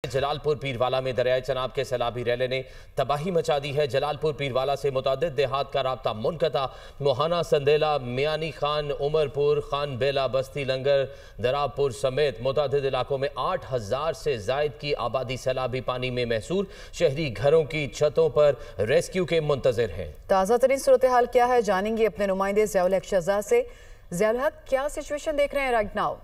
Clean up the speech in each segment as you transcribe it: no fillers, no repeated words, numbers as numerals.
जलालपुर पीरवाला में दरियाए चनाब के सैलाबी रैले ने तबाही मचा दी है। जलालपुर पीरवाला से मुतादिद देहात का राब्ता मुनक़ता। मोहाना, संदेला, मियानी खान, उमरपुर, खान बेला, बस्ती लंगर, दराबपुर समेत मुतादिद इलाकों में 8000 से जायद की आबादी सैलाबी पानी में महसूर। शहरी घरों की छतों पर रेस्क्यू के मुंतजर हैं। ताज़ा तरीन सूरत हाल क्या है, जानेंगे अपने नुमाइंदे ज़ियाउल हक शहज़ाद से। ज़ियाउल हक, क्या सिचुएशन देख रहे हैं राइट नाउ?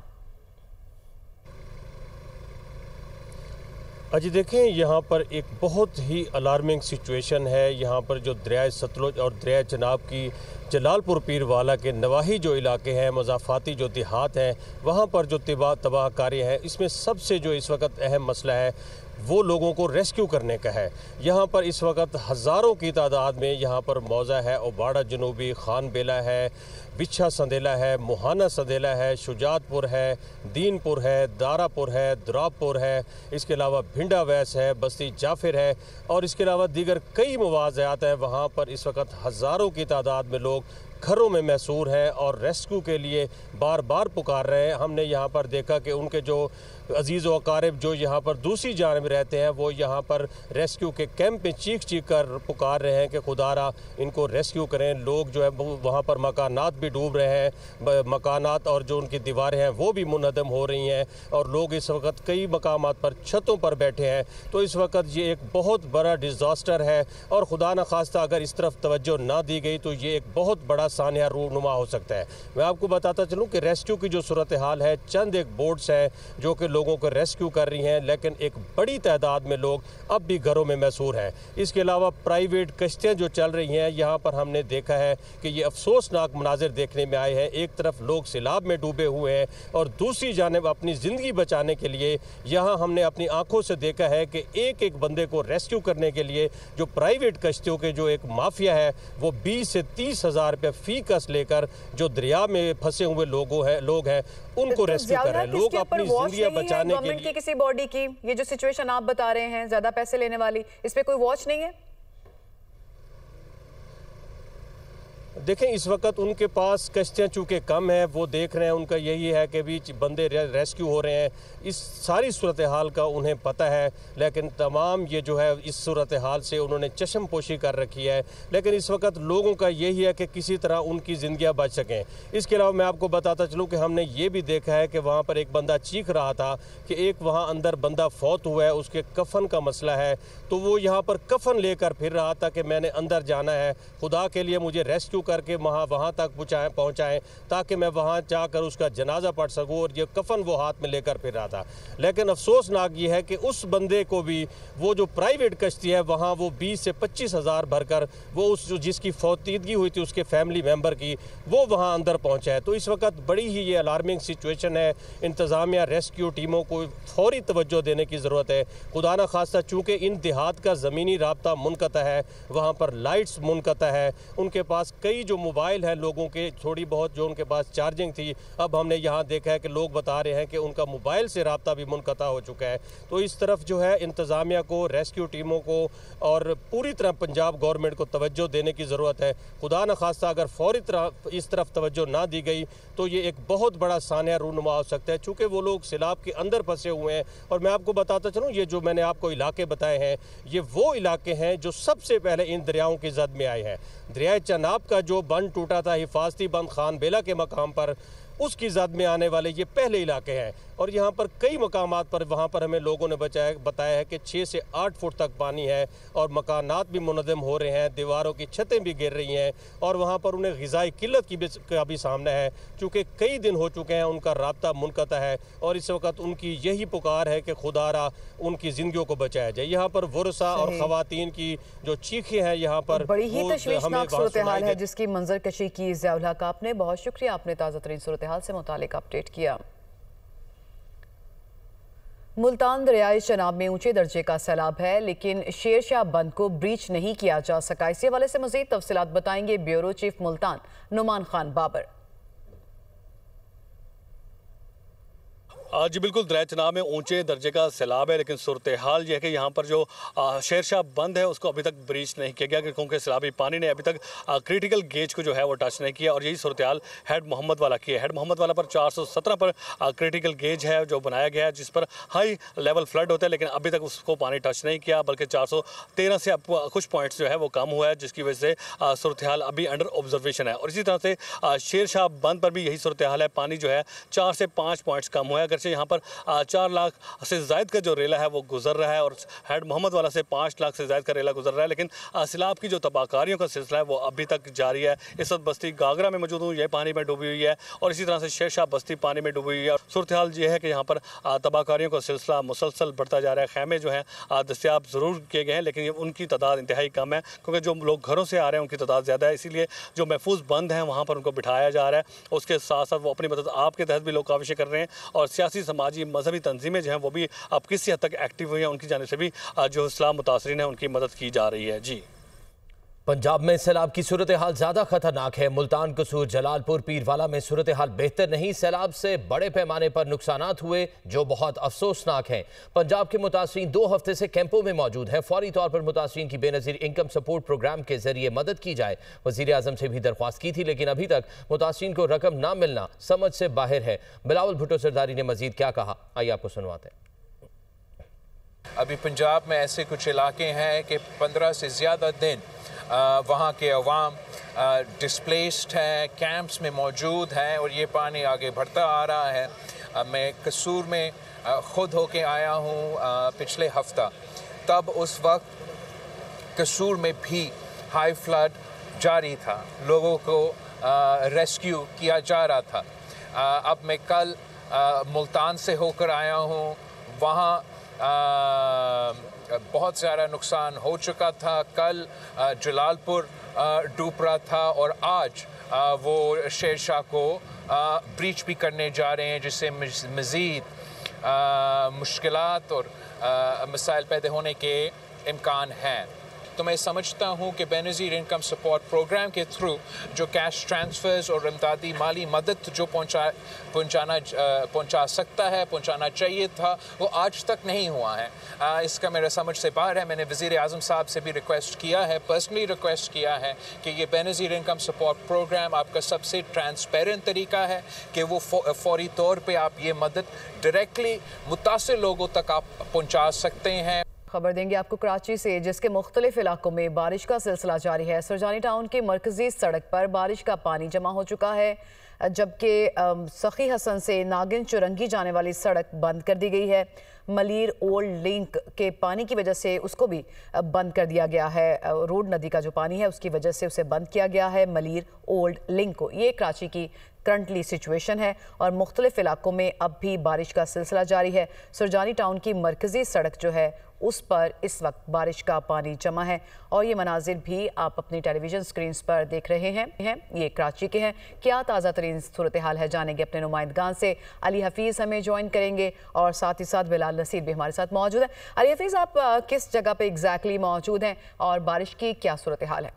अजी देखें, यहाँ पर एक बहुत ही अलार्मिंग सिचुएशन है। यहाँ पर जो दरियाए सतलुज और दरियाए चनाब की जलालपुर पीरवाला के नवाही जो इलाके हैं, मज़ाफ़ाती जो देहात हैं, वहाँ पर जो तबाहकारी है, इसमें सबसे जो इस वक्त अहम मसला है वो लोगों को रेस्क्यू करने का है। यहाँ पर इस वक्त हज़ारों की तादाद में यहाँ पर मौजा है, ओबाड़ा जनूबी, खान बेला है, बिच्छा संदेला है, मोहाना संदेला है, शुजातपुर है, दीनपुर है, दारापुर है, दराबपुर है, इसके अलावा भिंडा वैस है, बस्ती जाफिर है और इसके अलावा दीगर कई मुवाज़ात हैं। वहाँ पर इस वक्त हज़ारों की तादाद में लोग घरों में महसूर हैं और रेस्क्यू के लिए बार बार पुकार रहे हैं। हमने यहाँ पर देखा कि उनके जो अजीज़ व अकारिब जो यहाँ पर दूसरी जानिब रहते हैं, वो यहाँ पर रेस्क्यू के कैंप में चीख चीख कर पुकार रहे हैं कि खुदारा इनको रेस्क्यू करें। लोग जो है वहाँ पर मकानात भी डूब रहे हैं, मकानात और जो उनकी दीवारें हैं वो भी मुनहदम हो रही हैं और लोग इस वक्त कई मकामात पर छतों पर बैठे हैं। तो इस वक्त ये एक बहुत बड़ा डिज़ास्टर है और खुदा न खास्ता अगर इस तरफ तवज्जो ना दी गई तो ये एक बहुत बड़ा सानिया रूनुमा हो सकता है। मैं आपको बताता चलूँ कि रेस्क्यू की जो सूरत हाल है, चंद एक बोट्स हैं जो कि लोगों को रेस्क्यू कर रही हैं, लेकिन एक बड़ी तादाद में लोग अब भी घरों में महसूर हैं। इसके अलावा प्राइवेट कश्तियाँ जो चल रही हैं, यहाँ पर हमने देखा है कि ये अफसोसनाक मनाजिर देखने में आए हैं। एक तरफ लोग सैलाब में डूबे हुए हैं और दूसरी जानिब अपनी ज़िंदगी बचाने के लिए यहाँ हमने अपनी आंखों से देखा है कि एक एक बंदे को रेस्क्यू करने के लिए जो प्राइवेट कश्तियों के जो एक माफिया है वो 20 से 30 हज़ार रुपये फी कस लेकर जो दरिया में फंसे हुए लोग हैं उनको रेस्क्यू कर रहे हैं। लोग अपनी जिंदगी बचाने के लिए किसी बॉडी की ये जो सिचुएशन आप बता रहे हैं ज्यादा पैसे लेने वाली, इस पे कोई वॉच नहीं है? देखें, इस वक्त उनके पास कश्तियाँ चूँकि कम है, वो देख रहे हैं, उनका यही है कि भी बंदे रेस्क्यू हो रहे हैं। इस सारी सूरत हाल का उन्हें पता है, लेकिन तमाम ये जो है इस सूरत हाल से उन्होंने चश्म पोशी कर रखी है। लेकिन इस वक्त लोगों का यही है कि किसी तरह उनकी ज़िंदगियाँ बच सकें। इसके अलावा मैं आपको बताता चलूँ कि हमने ये भी देखा है कि वहाँ पर एक बंदा चीख रहा था कि एक वहाँ अंदर बंदा फौत हुआ है, उसके कफन का मसला है, तो वो यहाँ पर कफन लेकर फिर रहा था कि मैंने अंदर जाना है, खुदा के लिए मुझे रेस्क्यू करके वहाँ तक पहुँचाएँ ताकि मैं वहाँ जाकर उसका जनाजा पढ़ सकूँ, और ये कफन वो हाथ में लेकर फिर रहा था। लेकिन अफसोसनाक ये है कि उस बंदे को भी वो जो प्राइवेट कश्ती है वहाँ वो 20 से 25 हज़ार भरकर वो उस जिसकी फौतीदगी हुई थी उसके फैमिली मेम्बर की, वो वहाँ अंदर पहुँचा है। तो इस वक्त बड़ी ही ये अलार्मिंग सिचुएशन है। इंतज़ामिया रेस्क्यू टीमों को फौरी तवज्जो देने की ज़रूरत है। खुदा न खास्ता चूँकि इन देहात का ज़मीनी राब्ता मुनक़ता है, वहाँ पर लाइट्स मुनक़ता है, उनके पास कई जो मोबाइल हैं लोगों के थोड़ी बहुत जो उनके पास चार्जिंग थी, अब हमने यहाँ देखा है कि लोग बता रहे हैं कि उनका मोबाइल से राब्ता भी मुनक़ता हो चुका है। तो इस तरफ जो है इंतज़ामिया को, रेस्क्यू टीमों को और पूरी तरह पंजाब गवर्नमेंट को तवज्जो देने की ज़रूरत है। खुदा न खास्ता अगर फौरी तरह इस तरफ तवज्जो ना दी गई तो ये एक बहुत बड़ा सानिया रूनुमा हो सकता है, चूँकि वो लोग सैलाब के अंदर फंसे हुए हैं। और मैं आपको बताता चलूँ, ये जो मैंने आपको इलाके बताए हैं, ये वो इलाके हैं जो सबसे पहले इन दरियाओं की जद में आए हैं। दरियाए चनाब का जो बंद टूटा था, हिफाजती बंद खान बेला के मकाम पर, उसकी जद में आने वाले ये पहले इलाके हैं। और यहाँ पर कई मकामात पर वहाँ पर हमें लोगों ने बताया है कि 6 से 8 फुट तक पानी है और मकानात भी मुनहदम हो रहे हैं, दीवारों की छतें भी गिर रही हैं और वहाँ पर उन्हें ग़िज़ाई किल्लत का भी सामना है, चूँकि कई दिन हो चुके हैं उनका राब्ता मुनक़ता है और इस वक्त उनकी यही पुकार है कि खुदारा उनकी ज़िंदगियों को बचाया जाए। यहाँ पर वुरसा और ख़वातीन की जो चीखें हैं यहाँ पर बड़ी ही तशवीशनाक सूरत हाल है जिसकी मंजर कशी की। ज़ियाउल हक, आपने बहुत शुक्रिया, आपने ताज़ा तरीन सूरत हाल से मुतालिक अपडेट किया। मुल्तान दरियाए चनाब में ऊंचे दर्जे का सैलाब है, लेकिन शेरशाह बंद को ब्रीच नहीं किया जा सका। इसी हवाले से मजीद तफसीलात बताएंगे ब्यूरो चीफ मुल्तान नुमान खान बाबर। जी बिल्कुल, दरिया चनाब में ऊंचे दर्जे का सैलाब है, लेकिन सूरत हाल ये है कि यहाँ पर जो शेरशाह बंद है उसको अभी तक ब्रीच नहीं किया गया, क्योंकि सैलाबी पानी ने अभी तक क्रिटिकल गेज को जो है वो टच नहीं किया। और यही सूरत हाल हेड मोहम्मद वाला की है। हेड मोहम्मद वाला पर 417 पर क्रिटिकल गेज है जो बनाया गया है, जिस पर हाई लेवल फ्लड होता है, लेकिन अभी तक उसको पानी टच नहीं किया, बल्कि 413 से अब कुछ पॉइंट्स जो है वो कम हुआ है, जिसकी वजह से सूरत हाल अभी अंडर ऑब्जर्वेशन है। और इसी तरह से शेरशाह बंद पर भी यही सूरत हाल है, पानी जो है 4 से 5 पॉइंट्स कम हुआ है। अगरचे यहाँ पर 4 लाख से ज़ायद का जो रेला है वो गुजर रहा है और हेड मोहम्मद वाला से 5 लाख से ज़ायद का रेला गुजर रहा है, लेकिन सैलाब की जो तबाहकारियों का सिलसिला है वो अभी तक जारी है। इस वक्त बस्ती गागरा में मौजूद हूँ, ये पानी में डूबी हुई है और इसी तरह से शेरशाह बस्ती पानी में डूबी हुई है। सूरत हाल ये है कि यहाँ पर तबाहकारियों का सिलसिला मुसलसल बढ़ता जा रहा है। खैमे जो हैं दस्तियाब ज़रूर किए गए हैं, लेकिन उनकी तादाद इंतहाई कम है, क्योंकि जो लोग घरों से आ रहे हैं उनकी तादाद ज़्यादा है, इसीलिए जो महफूज बंद हैं वहाँ पर उनको बिठाया जा रहा है। उसके साथ साथ वो अपनी मदद आपके तहत भी लोग काविशें कर रहे हैं और सियासी, समाजी, मजहबी तंजीमें जो हैं वो भी अब किसी हद तक एक्टिव हुई हैं, उनकी जानिब से भी जो इस्लाम मुतासरीन है उनकी मदद की जा रही है। जी, पंजाब में सैलाब की सूरत हाल ज्यादा खतरनाक है। मुल्तान, कसूर, जलालपुर, पीरवाला में सूरत हाल बेहतर नहीं। सैलाब से बड़े पैमाने पर नुकसानात हुए जो बहुत अफसोसनाक हैं। पंजाब के मुतासरीन 2 हफ्ते से कैंपों में मौजूद है। फौरी तौर पर मुतासरीन की बेनज़ीर इनकम सपोर्ट प्रोग्राम के जरिए मदद की जाए। वज़ीर आज़म से भी दरख्वास्त की थी, लेकिन अभी तक मुतासरीन को रकम ना मिलना समझ से बाहर है। बिलावल भुट्टो सरदारी ने मजीद क्या कहा, आइए आपको सुनवाते हैं। अभी पंजाब में ऐसे कुछ इलाके हैं कि 15 से ज़्यादा दिन वहाँ के अवाम डिस्प्लेस्ड है, कैंप्स में मौजूद हैं और ये पानी आगे बढ़ता आ रहा है। मैं कसूर में ख़ुद होके आया हूँ पिछले हफ्ता, तब उस वक्त कसूर में भी हाई फ्लड जारी था, लोगों को रेस्क्यू किया जा रहा था। अब मैं कल मुल्तान से होकर आया हूँ, वहाँ बहुत ज़्यादा नुकसान हो चुका था। कल जलालपुर डूब रहा था और आज वो शेरशाह को ब्रीच भी करने जा रहे हैं, जिससे मज़ीद मुश्किलात और मसाइल पैदा होने के इम्कान हैं। तो मैं समझता हूँ कि बेनज़ीर इनकम सपोर्ट प्रोग्राम के थ्रू जो कैश ट्रांसफ़र्स और इमदादी माली मदद जो पहुँचा सकता है, पहुँचाना चाहिए था, वो आज तक नहीं हुआ है। इसका मेरा समझ से बाहर है। मैंने वज़ीर आज़म साहब से भी रिक्वेस्ट किया है, पर्सनली रिक्वेस्ट किया है कि ये बेनज़ीर इनकम सपोर्ट प्रोग्राम आपका सबसे ट्रांसपेरेंट तरीका है कि वो फौरी तौर पर आप ये मदद डायरेक्टली मुतासिर लोगों तक आप पहुँचा सकते हैं। खबर देंगे आपको कराची से, जिसके मुख्तलिफ इलाकों में बारिश का सिलसिला जारी है। सुरजानी टाउन की मरकजी सड़क पर बारिश का पानी जमा हो चुका है, जबकि सखी हसन से नागिन चुरंगी जाने वाली सड़क बंद कर दी गई है। मलीर ओल्ड लिंक के पानी की वजह से उसको भी बंद कर दिया गया है। रोड नदी का जो पानी है उसकी वजह से उसे बंद किया गया है, मलीर ओल्ड लिंक को। ये कराची की करंटली सिचुएशन है और मुख्तलिफ इलाकों में अब भी बारिश का सिलसिला जारी है। सुरजानी टाउन की मरकजी सड़क जो है उस पर इस वक्त बारिश का पानी जमा है और ये मनाजिर भी आप अपनी टेलीविजन स्क्रीन पर देख रहे हैं। ये कराची के हैं। क्या ताज़ा तरीन सूरत हाल है जानेंगे अपने नुमाइंदगान से। अली हफीज़ हमें ज्वाइन करेंगे और साथ ही साथ बिलाल नसीर भी हमारे साथ मौजूद है। अली हफीज़, आप किस जगह पे एग्जैक्टली मौजूद हैं और बारिश की क्या सूरत हाल है?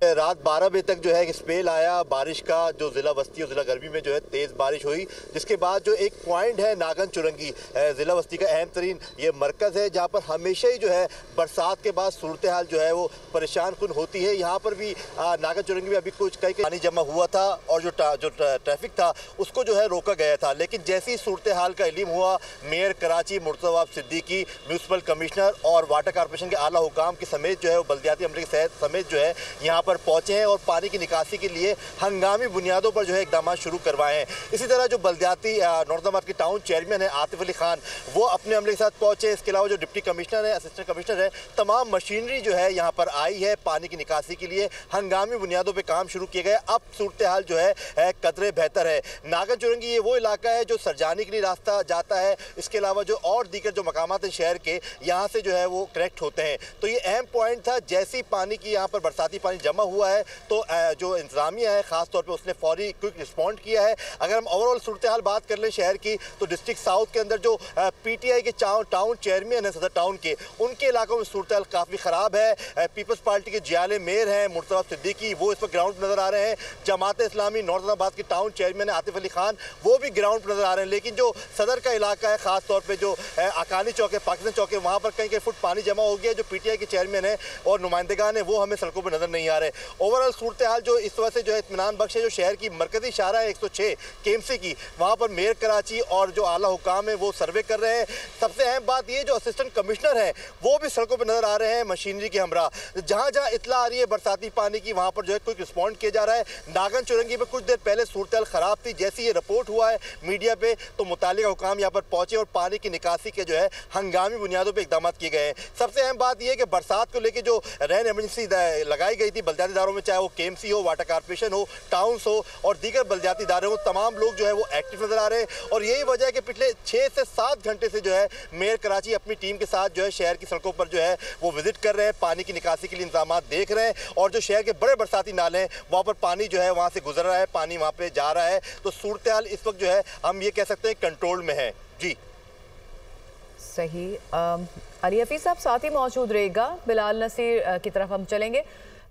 रात 12 बजे तक जो है एक स्पेल आया बारिश का, जो ज़िला बस्ती और ज़िला गर्मी में जो है तेज़ बारिश हुई, जिसके बाद जो एक पॉइंट है नागन चुरंगी, ज़िला बस्ती का अहम तरीन ये मरकज़ है, जहाँ पर हमेशा ही जो है बरसात के बाद सूरत हाल जो है वो परेशान कुन होती है। यहाँ पर भी नागन चुरंगी में अभी कुछ कई पानी जमा हुआ था और जो ट्रैफिक था उसको जो है रोका गया था, लेकिन जैसी सूरत हाल का इल्म हुआ, mayor Karachi Murtaza Siddiqui, municipal commissioner और वाटर कॉर्पोरेशन के आला हुकाम के समेत जो है वो बल्दियाती अमले के समेत जो है यहाँ पर पहुंचे हैं और पानी की निकासी के लिए हंगामी बुनियादों पर जो है इकदाम शुरू करवाए हैं। इसी तरह जो बल्दियाती नॉर्दर्न के टाउन चेयरमैन है आतिफ अली खान, वो अपने अमले के साथ पहुंचे। इसके अलावा जो डिप्टी कमिश्नर है, असिस्टेंट कमिश्नर है, तमाम मशीनरी जो है यहाँ पर आई है पानी की निकासी के लिए। हंगामी बुनियादों पर काम शुरू किए गए। अब सूरत हाल जो है कदरे बेहतर है। नागन चुरंगी ये वो इलाका है जो सरजानी के लिए रास्ता जाता है। इसके अलावा जो और दीगर जो मकामात हैं शहर के, यहाँ से जो है वो कनेक्ट होते हैं। तो ये अहम पॉइंट था। जैसी पानी की यहाँ पर बरसाती पानी जमा जमा हुआ है तो जो इंतजामिया है खासतौर पर उसने फौरी क्विक रिस्पॉन्ड किया है। अगर हम ओवरऑल सूरत हाल बात कर लें शहर की तो डिस्ट्रिक्ट साउथ के अंदर जो PTI के टाउन चेयरमैन है सदर टाउन के, उनके इलाकों में सूरत हाल काफ़ी ख़राब है। पीपल्स पार्टी के जियाले मेयर हैं मुर्तज़ा सिद्दीकी, वो इस वक्त ग्राउंड पर नज़र आ रहे हैं। जमात इस्लामी नॉर्दाबाद के टाउन चेयरमैन है आतिफ अली खान, वो भी ग्राउंड पर नज़र आ रहे हैं। लेकिन जो सदर का इलाका है खासतौर पर जो अकानी चौक है, पाकिस्तान चौक है, वहाँ पर कहीं फुट पानी जमा हो गया। जो PTI के चेयरमैन है और नुमाइंदगान है वो हमें सड़कों पर नज़र नहीं आ रहे। ओवरऑल सूरत हाल जो इस वजह से जो है इत्मीनान बख्श है। जो शहर की मरकजी शाहरा है 106 KMC की, वहाँ पर मेयर कराची और जो आला हुकाम है वो सर्वे कर रहे हैं। सबसे अहम बात ये जो असिस्टेंट कमिश्नर है वो भी सड़कों पर नजर आ रहे हैं मशीनरी के हमरा। जहाँ जहाँ इतला आ रही है बरसाती पानी की वहाँ पर जो है क्विक रिस्पॉन्ड किया जा रहा है। नागन चुरंगी में कुछ देर पहले सूरत हाल ख़राब थी, जैसे ये रिपोर्ट हुआ है मीडिया पे तो मुतालिका हुकाम यहाँ पर पहुँचे और पानी की निकासी के जो है हंगामी बुनियादों पर इकदाम किए गए हैं। सबसे अहम बात यह है कि बरसात को लेकर जो रैन एमरजेंसी लगाई गई थी बल्दियाती इदारों में, चाहे वो KMC हो, वाटर कॉर्पोरेशन हो, टाउन्स हो और दीगर बल्दियाती इदारे हो, तमाम लोग जो है वो एक्टिव नजर आ रहे हैं। और यही वजह है कि पिछले 6 से 7 घंटे से जो है मेयर कराची अपनी टीम के साथ जो है शहर की सड़कों पर जो है वो विजिट कर रहे हैं, पानी की निकासी के लिए इंतजाम देख रहे हैं। और जो शहर के बड़े बरसाती नाले हैं वहाँ पर पानी जो है वहाँ से गुजर रहा है, पानी वहाँ पे जा रहा है। तो सूरत हाल इस वक्त जो है हम ये कह सकते हैं कंट्रोल में है। जी सही। अली हफीज साहब साथ ही मौजूद रहेगा। बिलाल नसीर की तरफ हम चलेंगे।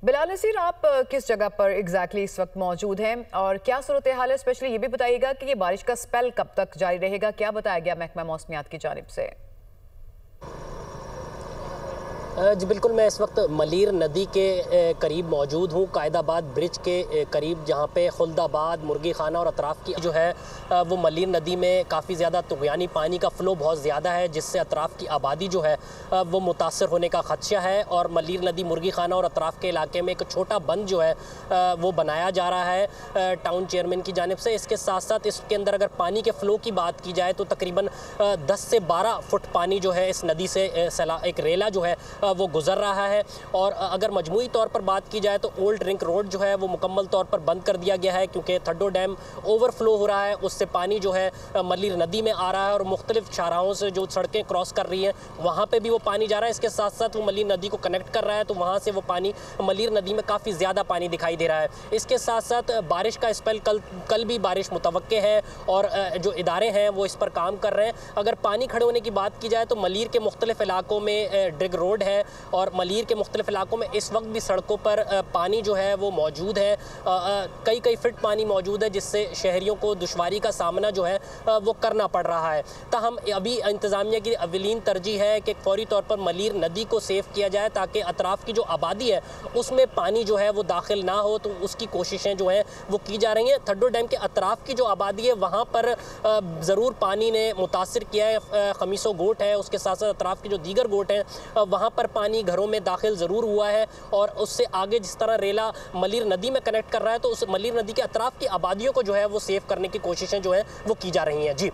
बिलाल नसीर, आप किस जगह पर एग्जैक्टली इस वक्त मौजूद हैं और क्या सूरत हाल है? स्पेशली ये भी बताइएगा कि ये बारिश का स्पेल कब तक जारी रहेगा, क्या बताया गया महकमा मौसमियात की जानिब से? जी बिल्कुल, मैं इस वक्त मलीर नदी के करीब मौजूद हूँ, कायदाबाद ब्रिज के करीब, जहाँ पे खुल्दाबाद, मुर्गी खाना और अतराफ़ की जो है वो मलीर नदी में काफ़ी ज़्यादा तुग़यानी पानी का फ़्लो बहुत ज़्यादा है, जिससे अतराफ़ की आबादी जो है वो मुतासर होने का ख़दशा है। और मलीर नदी, मुर्गी खाना और अतराफ़ के इलाके में एक छोटा बंद जो है वो बनाया जा रहा है टाउन चेयरमैन की जानिब से। इसके साथ साथ इसके अंदर अगर पानी के फ़्लो की बात की जाए तो तकरीबन 10 से 12 फुट पानी जो है इस नदी से एक रेला जो है वो गुजर रहा है। और अगर मजमूई तौर पर बात की जाए तो ओल्ड रिंग रोड जो है वो मुकम्मल तौर पर बंद कर दिया गया है, क्योंकि थड्डो डैम ओवरफ्लो हो रहा है, उससे पानी जो है मलीर नदी में आ रहा है और मुख्तलिफ शाहराहों से जो सड़कें क्रॉस कर रही हैं वहाँ पे भी वो पानी जा रहा है। इसके साथ साथ वो मलीर नदी को कनेक्ट कर रहा है, तो वहाँ से वो पानी मलीर नदी में काफ़ी ज़्यादा पानी दिखाई दे रहा है। इसके साथ साथ बारिश का स्पेल कल भी बारिश मुतवक्के है और जो इदारे हैं वो इस पर काम कर रहे हैं। अगर पानी खड़े होने की बात की जाए तो मलीर के मुख्तलिफ इलाकों में ड्रिग रोड है और मलीर के मुख्तलिफ इलाकों में इस वक्त भी सड़कों पर पानी जो है वो मौजूद है, कई फीट पानी मौजूद है, जिससे शहरियों को दुश्वारी का सामना जो है वो करना पड़ रहा है। ताहम अभी इंतज़ामिया की अवलीन तरजीह है कि फौरी तौर पर मलीर नदी को सेव किया जाए ताकि अतराफ़ की जो आबादी है उसमें पानी जो है वो दाखिल ना हो, तो उसकी कोशिशें जो हैं वो की जा रही हैं। थड्डो डैम के अतराफ़ की जो आबादी है वहाँ पर ज़रूर पानी ने मुतासिर किया है। खमीसो गोट है, उसके साथ साथ अतराफ़ के जो दीगर गोट हैं वहाँ पर पानी घरों में दाखिल ज़रूर हुआ है। और उससे आगे जिस तरह रेला मलीर नदी में कनेक्ट कर रहा है तो उस मलीर नदी के अतराफ़ की आबादियों को जो है वो सेव करने की कोशिशें जो हैं वो की जा रही हैं। जी,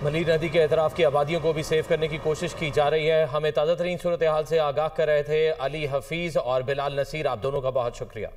मलीर नदी के अतराफ़ की आबादियों को भी सेव करने की कोशिश की जा रही है। हमें ताज़ा तरीन सूरत हाल से आगाह कर रहे थे अली हफीज़ और बिलाल नसीर, आप दोनों का बहुत शुक्रिया।